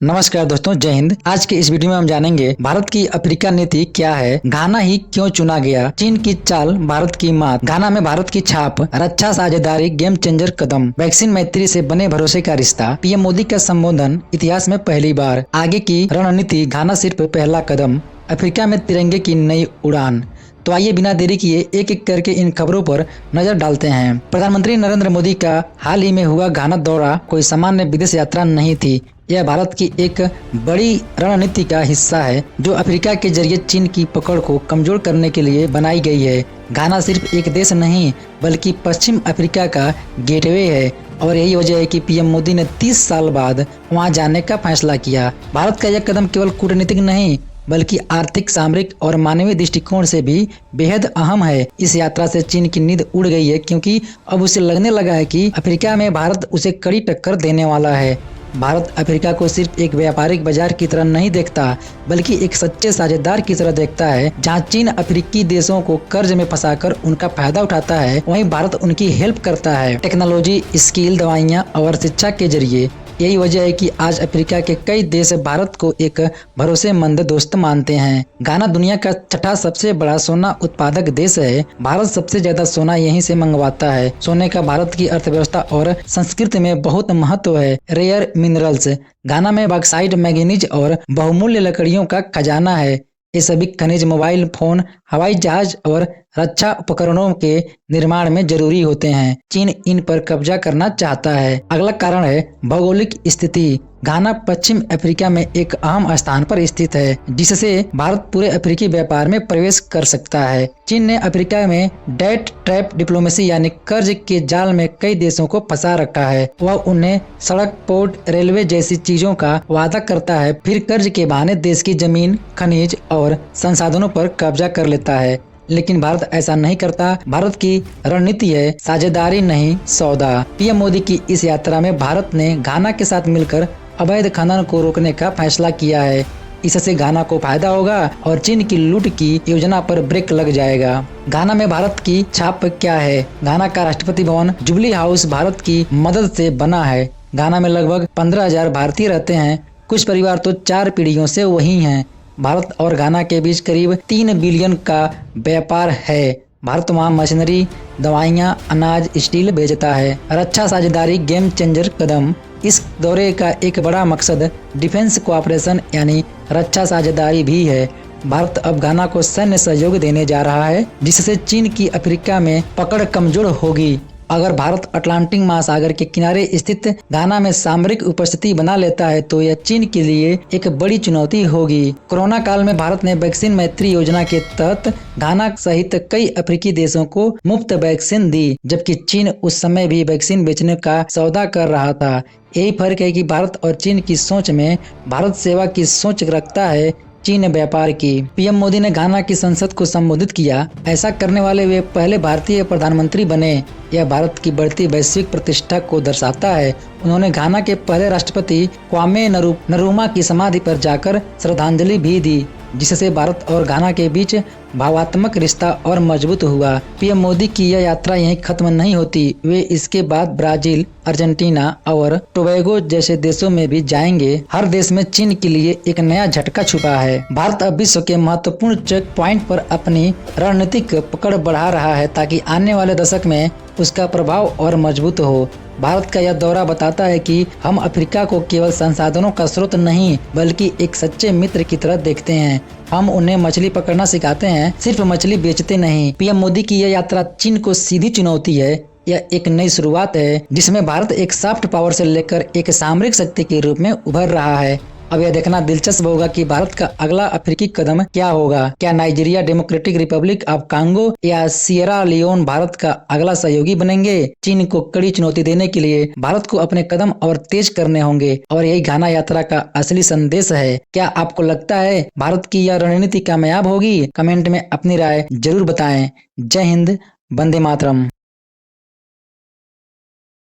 नमस्कार दोस्तों, जय हिंद। आज के इस वीडियो में हम जानेंगे भारत की अफ्रीका नीति क्या है, घाना ही क्यों चुना गया, चीन की चाल, भारत की मात, घाना में भारत की छाप, रक्षा साझेदारी, गेम चेंजर कदम, वैक्सीन मैत्री से बने भरोसे का रिश्ता, पीएम मोदी का संबोधन, इतिहास में पहली बार, आगे की रणनीति, घाना सिर्फ पहला कदम, अफ्रीका में तिरंगे की नई उड़ान। तो आइए बिना देरी किए एक एक करके इन खबरों पर नजर डालते हैं। प्रधानमंत्री नरेंद्र मोदी का हाल ही में हुआ घाना दौरा कोई सामान्य विदेश यात्रा नहीं थी। यह भारत की एक बड़ी रणनीति का हिस्सा है जो अफ्रीका के जरिए चीन की पकड़ को कमजोर करने के लिए बनाई गई है। घाना सिर्फ एक देश नहीं बल्कि पश्चिम अफ्रीका का गेटवे है और यही वजह है कि पीएम मोदी ने 30 साल बाद वहां जाने का फैसला किया। भारत का यह कदम केवल कूटनीतिक नहीं बल्कि आर्थिक, सामरिक और मानवीय दृष्टिकोण से भी बेहद अहम है। इस यात्रा से चीन की नींद उड़ गई है क्योंकि अब उसे लगने लगा है कि अफ्रीका में भारत उसे कड़ी टक्कर देने वाला है। भारत अफ्रीका को सिर्फ एक व्यापारिक बाजार की तरह नहीं देखता बल्कि एक सच्चे साझेदार की तरह देखता है। जहां चीन अफ्रीकी देशों को कर्ज में फंसाकर उनका फायदा उठाता है, वहीं भारत उनकी हेल्प करता है टेक्नोलॉजी, स्किल, दवाइयां और शिक्षा के जरिए। यही वजह है कि आज अफ्रीका के कई देश भारत को एक भरोसेमंद दोस्त मानते हैं। घाना दुनिया का छठा सबसे बड़ा सोना उत्पादक देश है। भारत सबसे ज्यादा सोना यहीं से मंगवाता है। सोने का भारत की अर्थव्यवस्था और संस्कृति में बहुत महत्व है। रेयर मिनरल्स, घाना में बॉक्साइट, मैंगनीज और बहुमूल्य लकड़ियों का खजाना है। ये सभी खनिज मोबाइल फोन, हवाई जहाज और रक्षा उपकरणों के निर्माण में जरूरी होते हैं। चीन इन पर कब्जा करना चाहता है। अगला कारण है भौगोलिक स्थिति। घाना पश्चिम अफ्रीका में एक अहम स्थान पर स्थित है जिससे भारत पूरे अफ्रीकी व्यापार में प्रवेश कर सकता है। चीन ने अफ्रीका में डेट ट्रैप डिप्लोमेसी यानी कर्ज के जाल में कई देशों को फंसा रखा है। वह उन्हें सड़क, पोर्ट, रेलवे जैसी चीजों का वादा करता है, फिर कर्ज के बहाने देश की जमीन, खनिज और संसाधनों पर कब्जा कर लेता है। लेकिन भारत ऐसा नहीं करता। भारत की रणनीति है साझेदारी नहीं सौदा। पीएम मोदी की इस यात्रा में भारत ने घाना के साथ मिलकर अवैध खनन को रोकने का फैसला किया है। इससे घाना को फायदा होगा और चीन की लूट की योजना पर ब्रेक लग जाएगा। घाना में भारत की छाप क्या है? घाना का राष्ट्रपति भवन जुबली हाउस भारत की मदद से बना है। घाना में लगभग 15,000 भारतीय रहते हैं। कुछ परिवार तो 4 पीढ़ियों से वही हैं। भारत और घाना के बीच करीब 3 बिलियन का व्यापार है। भारत वहाँ मशीनरी, दवाइयाँ, अनाज, स्टील भेजता है। रक्षा साझेदारी, गेम चेंजर कदम। इस दौरे का एक बड़ा मकसद डिफेंस कोऑपरेशन यानी रक्षा साझेदारी भी है। भारत अब घाना को सैन्य सहयोग देने जा रहा है जिससे चीन की अफ्रीका में पकड़ कमजोर होगी। अगर भारत अटलांटिक महासागर के किनारे स्थित घाना में सामरिक उपस्थिति बना लेता है तो यह चीन के लिए एक बड़ी चुनौती होगी। कोरोना काल में भारत ने वैक्सीन मैत्री योजना के तहत घाना सहित कई अफ्रीकी देशों को मुफ्त वैक्सीन दी, जबकि चीन उस समय भी वैक्सीन बेचने का सौदा कर रहा था। यही फर्क है कि भारत और चीन की सोच में भारत सेवा की सोच रखता है, चीन व्यापार की। पीएम मोदी ने घाना की संसद को संबोधित किया। ऐसा करने वाले वे पहले भारतीय प्रधानमंत्री बने। यह भारत की बढ़ती वैश्विक प्रतिष्ठा को दर्शाता है। उन्होंने घाना के पहले राष्ट्रपति क्वामे नरूमा की समाधि पर जाकर श्रद्धांजलि भी दी, जिससे भारत और घाना के बीच भावात्मक रिश्ता और मजबूत हुआ। पीएम मोदी की यह यात्रा यहीं खत्म नहीं होती। वे इसके बाद ब्राजील, अर्जेंटीना और टोबैगो जैसे देशों में भी जाएंगे। हर देश में चीन के लिए एक नया झटका छुपा है। भारत अब विश्व के महत्वपूर्ण चेक पॉइंट पर अपनी रणनीतिक पकड़ बढ़ा रहा है ताकि आने वाले दशक में उसका प्रभाव और मजबूत हो। भारत का यह दौरा बताता है कि हम अफ्रीका को केवल संसाधनों का स्रोत नहीं बल्कि एक सच्चे मित्र की तरह देखते हैं। हम उन्हें मछली पकड़ना सिखाते हैं, सिर्फ मछली बेचते नहीं। पीएम मोदी की यह यात्रा चीन को सीधी चुनौती है। यह एक नई शुरुआत है जिसमें भारत एक सॉफ्ट पावर से लेकर एक सामरिक शक्ति के रूप में उभर रहा है। अब यह देखना दिलचस्प होगा कि भारत का अगला अफ्रीकी कदम क्या होगा। क्या Nigeria, democratic Republic of Congo या सियरा लियोन भारत का अगला सहयोगी बनेंगे? चीन को कड़ी चुनौती देने के लिए भारत को अपने कदम और तेज करने होंगे और यही घाना यात्रा का असली संदेश है। क्या आपको लगता है भारत की यह रणनीति कामयाब होगी? कमेंट में अपनी राय जरूर बताएं। जय हिंद, वंदे मातरम।